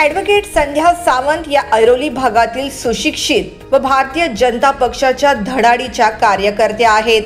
Advocate संध्या सावंत या ऐरोली भागातील सुशिक्षित व भारतीय जनता पक्षाच्या धडाडीच्या कार्यकर्त्या आहेत।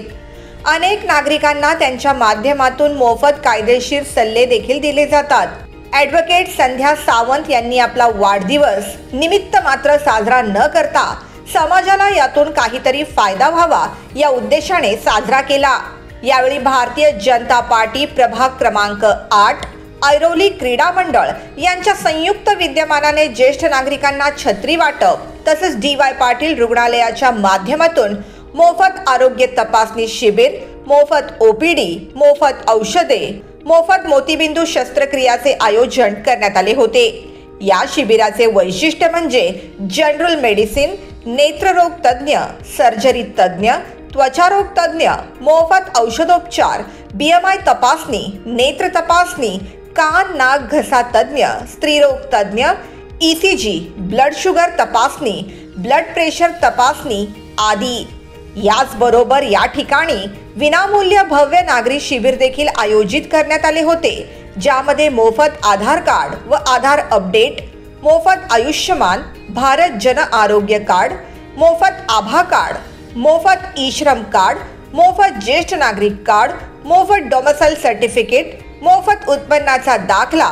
अनेक नागरिकांना त्यांच्या माध्यमातून मोफत कायदेशीर सल्ले देखील दिले जातात। ॲडव्होकेट संध्या सावंत यांनी आपला वाढदिवस निमित्त मात्र साजरा न करता समाजाला यातून काहीतरी फायदा व्हावा या उद्देशाने साजरा केला। यावेळी भारतीय जनता पार्टी प्रभाग क्रमांक 8 ऐरोली क्रीडा मंडळ यांच्या संयुक्त विद्यमानाने ज्येष्ठ नागरिकांना छत्री वाटप तसेच डी.वाय. पाटील रुग्णालयाच्या माध्यमातून मोफत आरोग्य तपासणी शिबिर, मोफत ओपीडी, मोफत औषधे, मोफत मोतीबिंदू शस्त्रक्रियाचे आयोजन करण्यात आले होते। या शिबिराचे वैशिष्ट्य म्हणजे जनरल मेडिसिन, नेत्ररोग तज्ञ, सर्जरी तज्ञ, त्वचारोग तज्ञ, मोफत औषधोपचार, BMI तपासणी, नेत्र तपासणी, कान नाक घसा तज्ञ, स्त्रीरोग तज्ञ, ECG, ब्लड शुगर तपासणी, ब्लड प्रेशर तपासणी आदी। याचबरोबर या ठिकाणी विनामूल्य भव्य नागरी शिबिर देखील आयोजित करण्यात आले होते, ज्यामध्ये मोफत आधार कार्ड व आधार अपडेट, मोफत आयुष्यमान भारत जन आरोग्य कार्ड, मोफत आभा कार्ड, मोफत ई-श्रम कार्ड, मोफत ज्येष्ठ नागरिक कार्ड, मोफत डोमिसाइल सर्टिफिकेट, मोफत उत्पन्नाचा दाखला,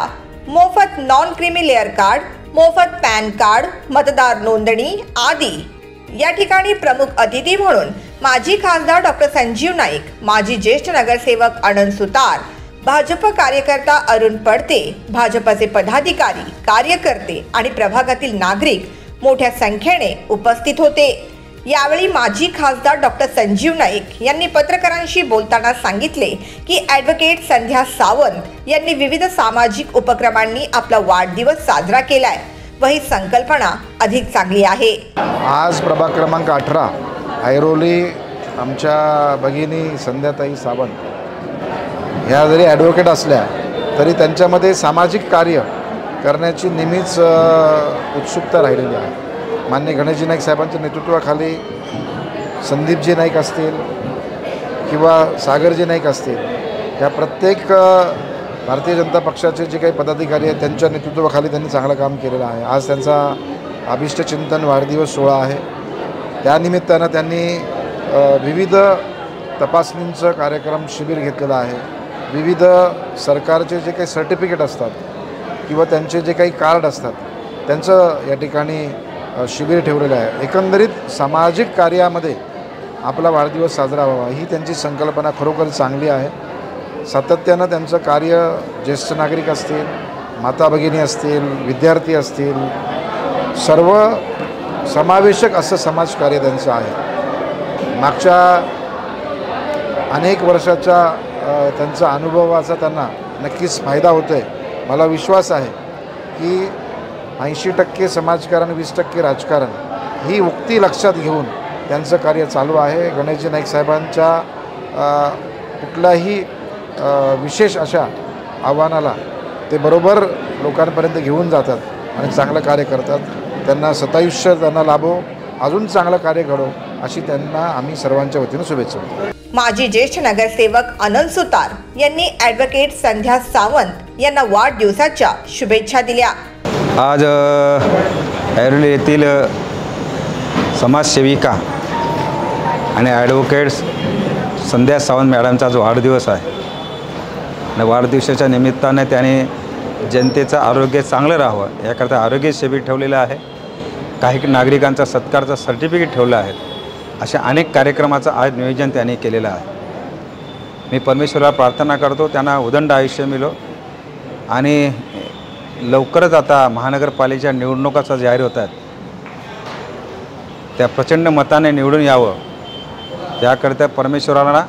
मोफत नॉन क्रीमी लेअर कार्ड, मोफत पॅन कार्ड, मतदार नोंदणी आदी। या ठिकाणी प्रमुख अतिथी म्हणून माजी खासदार डॉक्टर संजीव नाईक, माजी ज्येष्ठ नगरसेवक आनंद सुतार, भाजप कार्यकर्ता अरुण पडते, भाजपचे पदाधिकारी, कार्यकर्ते आणि प्रभागातील नागरिक मोठ्या संख्येने उपस्थित होते। यावेळी माजी खासदार डॉक्टर संजीव नाईक यांनी पत्रकारांशी बोलताना सांगितले की ॲडव्होकेट संध्या सावंत यांनी विविध सामाजिक उपक्रमांनी आपला वाढदिवस साजरा केलाय व ही संकल्पना अधिक चांगली आहे। आज प्रभाग क्रमांक 18 ऐरोली आमच्या भगिनी संध्याताई सावंत ह्या जरी ॲडव्होकेट असल्या तरी त्यांच्यामध्ये सामाजिक कार्य करण्याची नेहमीच उत्सुकता राहिलेली आहे। मान्य गणेशजी नाईक साहेबांच्या नेतृत्वाखाली संदीपजी नाईक असतील किंवा सागरजी नाईक असतील, या प्रत्येक भारतीय जनता पक्षाचे जे काही पदाधिकारी आहेत त्यांच्या नेतृत्वाखाली त्यांनी चांगलं काम केलेलं आहे। आज त्यांचा अभिष्टचिंतन वाढदिवस सोहळा आहे। त्यानिमित्तानं त्यांनी विविध तपासणींचं कार्यक्रम शिबिर घेतलेलं आहे। विविध सरकारचे जे काही सर्टिफिकेट असतात किंवा त्यांचे जे काही कार्ड असतात त्यांचं या ठिकाणी शिबिर ठेवलेलं आहे। एकंदरीत सामाजिक कार्यामध्ये आपला वाढदिवस साजरा व्हावा ही त्यांची संकल्पना खरोखर चांगली आहे। सातत्यानं त्यांचं कार्य ज्येष्ठ नागरिक असतील, माता भगिनी असतील, विद्यार्थी असतील, सर्व समावेशक असं समाजकार्य त्यांचं आहे। मागच्या अनेक वर्षाच्या त्यांचा अनुभवाचा त्यांना नक्कीच फायदा होतो आहे। मला विश्वास आहे की 80% समाजकारण 20% राजकारण ही उक्ती लक्षात घेऊन त्यांचं कार्य चालू आहे। गणेशजी नाईक साहेबांच्या कुठल्याही विशेष अशा आव्हानाला ते बरोबर लोकांपर्यंत घेऊन जातात आणि चांगलं कार्य करतात। त्यांना सतायुष्य त्यांना लाभो, अजून चांगलं कार्य घडो अशी त्यांना आम्ही सर्वांच्या वतीनं शुभेच्छा देतो। माजी ज्येष्ठ नगरसेवक आनंद सुतार यांनी ॲडव्होकेट संध्या सावंत यांना वाढदिवसाच्या शुभेच्छा दिल्या। आज ऐरोली येथील समाजसेविका आणि ॲडव्होकेट संध्या सावंत मॅडमचा जो वाढदिवस आहे आणि वाढदिवसाच्या निमित्ताने त्याने जनतेचं आरोग्य चांगलं राहावं याकरता आरोग्य शिबिर ठेवलेलं आहे। काही नागरिकांचा सत्कारचा सर्टिफिकेट ठेवलं आहे। अशा अनेक कार्यक्रमाचं आज नियोजन त्यांनी केलेलं आहे। मी परमेश्वराला प्रार्थना करतो त्यांना उदंड आयुष्य मिळो आणि लवकरच आता महानगरपालिकेच्या निवडणुकाचा जाहीर होतात त्या प्रचंड मताने निवडून यावं त्याकरता परमेश्वराला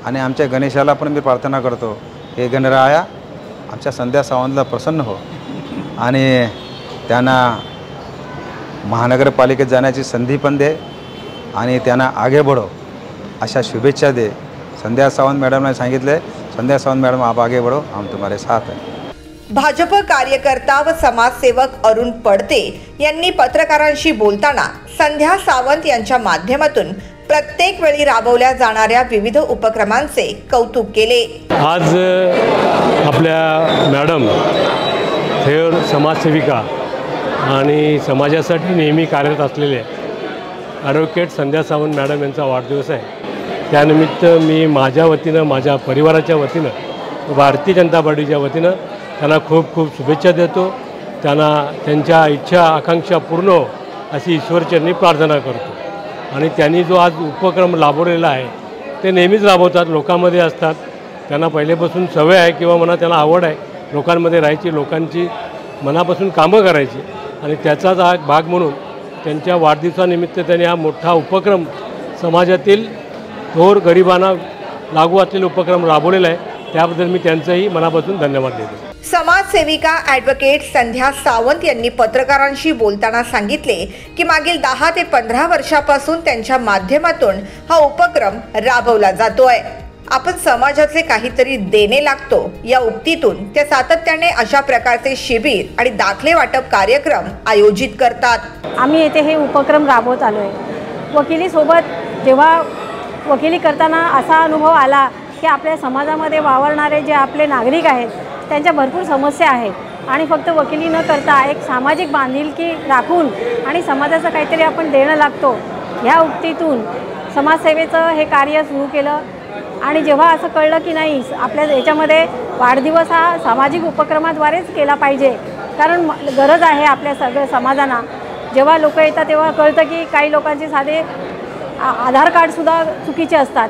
आणि आमच्या गणेशाला पण मी प्रार्थना करतो हे गणराया आमच्या संध्या सावंतला प्रसन्न हो आणि त्यांना महानगरपालिकेत जाण्याची संधी पण दे आणि त्यांना आगे बढो अशा शुभेच्छा दे। संध्या सावंत मॅडमने सांगितले, संध्या सावंत मॅडम आप आगे बढ़ो, हम तुम्हारे साथ हैं। भाजप कार्यकर्ता व समाजसेवक अरुण पडते यांनी पत्रकारांशी बोलताना संध्या सावंत यांच्या माध्यमातून प्रत्येक वेळी राबवल्या जाणाऱ्या विविध उपक्रमांचे कौतुक केले। आज आपल्या मॅडम थेर समाजसेविका आणि समाजासाठी नेहमी कार्यरत असलेले ॲडव्होकेट संध्या सावंत मॅडम यांचा वाढदिवस आहे। त्यानिमित्त मी माझ्या वतीनं, माझ्या परिवाराच्या वतीनं, भारतीय जनता पार्टीच्या वतीनं त्यांना खूप खूप शुभेच्छा देतो। त्यांना त्यांच्या इच्छा आकांक्षा पूर्ण हो अशी ईश्वरचरणी प्रार्थना करतो। आणि त्यांनी जो आज उपक्रम राबवलेला आहे ते नेहमीच राबवतात, लोकांमध्ये असतात, त्यांना पहिलेपासून सवय आहे किंवा म्हणा त्यांना आवड आहे लोकांमध्ये राहायची, लोकांची मनापासून कामं करायची। आणि त्याचाच हा भाग म्हणून त्यांच्या वाढदिवसानिमित्त त्यांनी हा मोठा उपक्रम समाजातील थोर गरिबांना लागू असलेला उपक्रम राबवलेला आहे। त्याबद्दल मी त्यांचंही मनापासून धन्यवाद देतो। समाजसेविका ॲडव्होकेट संध्या सावंत यांनी पत्रकारांशी बोलताना सांगितले की मागील 10 ते 15 वर्षापासून त्यांच्या माध्यमातून हा उपक्रम राबवला जातोय। आपण समाजाचे काहीतरी देणे लागतो या उक्तीतून ते सातत्याने अशा प्रकारचे शिबिर आणि दाखले वाटप कार्यक्रम आयोजित करतात। आम्ही येथे हे उपक्रम राबवत आलो आहे। वकिलीसोबत जेव्हा वकिली करताना असा अनुभव आला की आपल्या समाजामध्ये वावरणारे जे आपले नागरिक आहेत त्यांच्या भरपूर समस्या आहेत आणि फक्त वकिली न करता एक सामाजिक बांधिलकी राखून आणि समाजाचं काहीतरी आपण देणं लागतो ह्या उक्तीतून समाजसेवेचं हे कार्य सुरू केलं। आणि जेव्हा असं कळलं की नाही आपल्या याच्यामध्ये वाढदिवस हा सामाजिक उपक्रमाद्वारेच केला पाहिजे, कारण गरज आहे आपल्या सगळ्या समाजाला। जेव्हा लोक येतात तेव्हा कळतं की काही लोकांचे साधे आधार कार्डसुद्धा चुकीचे असतात।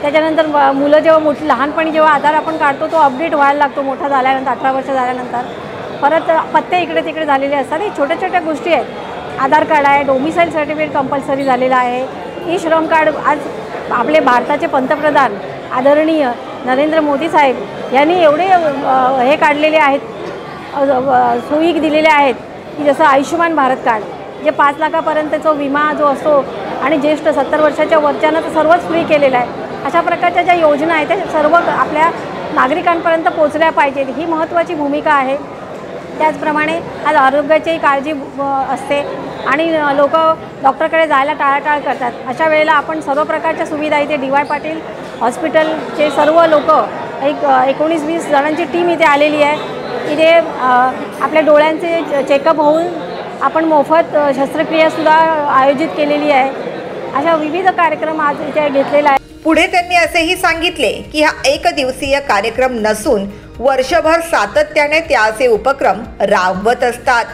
त्याच्यानंतर मुलं जेव्हा लहानपणी जेव्हा आधार आपण काढतो तो अपडेट व्हायला लागतो मोठा झाल्यानंतर, 18 वर्ष झाल्यानंतर परत पत्ते इकडे तिकडे झालेले असतात। ही छोट्या छोट्या गोष्टी आहेत। आधार कार्ड आहे, डोमिसाईल सर्टिफिकेट कंपल्सरी झालेलं आहे, ई श्रम कार्ड आज आपले भारताचे पंतप्रधान आदरणीय नरेंद्र मोदी साहेब यांनी एवढे हे काढलेले आहेत, सोयी दिलेल्या आहेत की जसं आयुष्यमान भारत कार्ड जे 5 लाखापर्यंतचा विमा जो असतो आणि ज्येष्ठ 70 वर्षाच्या वरच्यांना तर सर्वच फ्री केलेलं आहे। अशा प्रकारच्या ज्या योजना आहेत त्या सर्व आपल्या नागरिकांपर्यंत पोहोचल्या पाहिजेत, ही महत्त्वाची भूमिका आहे। त्याचप्रमाणे आज आरोग्याची काळजी असते आणि लोक डॉक्टरकडे जायला टाळाटाळ करतात। अशा वेळेला आपण सर्व प्रकारच्या सुविधा इथे DY पाटील हॉस्पिटलचे सर्व लोक 19-20 जणांची टीम इथे आलेली आहे। इथे आपल्या डोळ्यांचे चेकअप होऊन आपण मोफत शस्त्रक्रियासुद्धा आयोजित केलेली आहे। अशा विविध कार्यक्रम आज इथे घेतलेला आहे। पुढे त्यांनी असेही सांगितले की हा एकदिवसीय कार्यक्रम नसून वर्षभर सातत्याने ते असे उपक्रम राबवत असतात।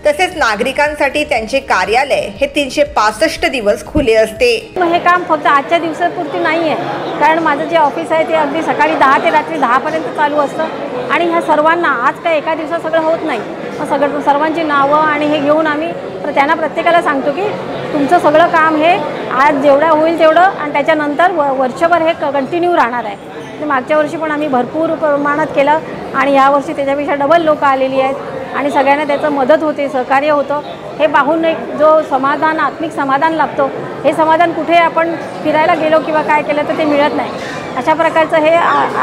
तसेच नागरिकांसाठी त्यांचे कार्यालय हे 365 दिवस खुले असते। हे काम फक्त आजच्या दिवसापुरती नाही आहे, कारण माझं जे ऑफिस आहे ते अगदी सकाळी 10 ते रात्री 10 पर्यंत चालू असतं आणि ह्या सर्वांना आज काय एका दिवसात सगळं होत नाही। मग सर्वांची नावं आणि हे घेऊन आम्ही त्यांना प्रत्येकाला सांगतो की तुमचं सगळं काम हे आज जेवढं होईल तेवढं आणि त्याच्यानंतर वर्षभर हे कंटिन्यू राहणार आहे। मागच्या वर्षी पण आम्ही भरपूर प्रमाणात केलं आणि यावर्षी त्याच्यापेक्षा डबल लोक आलेली आहेत आणि सगळ्यांना त्याचं मदत होते, सहकार्य होतं। हे पाहून एक जो समाधान, आत्मिक समाधान लाभतो, हे समाधान कुठे आपण फिरायला गेलो किंवा काय केलं तर ते मिळत नाही। अशा प्रकारचं हे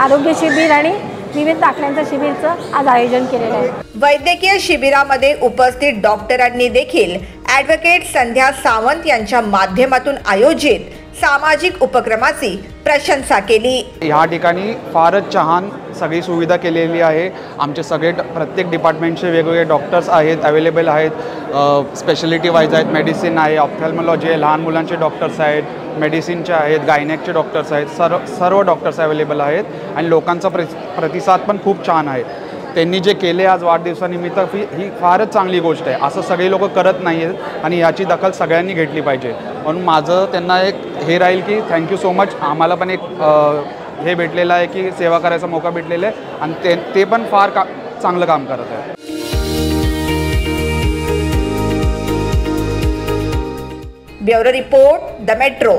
आरोग्य शिबिर आणि विविध दाखल्यांचं शिबिरचं आज आयोजन केलेलं आहे। वैद्यकीय शिबिरामध्ये उपस्थित डॉक्टरांनी देखील ॲडव्होकेट संध्या सावंत यांच्या माध्यमातून आयोजित सामाजिक उपक्रमाची प्रशंसा केली। ह्या ठिकाणी फारच छान सगळी सुविधा केलेली आहे। आमचे सगळे प्रत्येक डिपार्टमेंटचे वेगवेगळे डॉक्टर्स आहेत, अवेलेबल आहेत, स्पेशलिटी वाईज आहेत, मेडिसिन आहे, ऑप्थॅल्मॉलॉजी आहे, लहान मुलांचे डॉक्टर्स आहेत, मेडिसिनचे आहेत, गायनेकचे डॉक्टर्स आहेत, सर्व डॉक्टर्स अवेलेबल आहेत आणि लोकांचा प्रतिसाद पण खूप छान आहे। त्यांनी जे केले आज वाढदिवसानिमित्त ही फारच चांगली गोष्ट आहे। असं सगळे लोक करत नाही आहेत आणि याची दखल सगळ्यांनी घेतली पाहिजे। म्हणून माझं त्यांना एक हे राहील की थँक्यू सो मच। आम्हाला पण एक हे भेटलेलं आहे की सेवा करायचा मौका भेटलेला आहे आणि ते पण फार चांगलं काम करत आहे। Bureau report, the metro.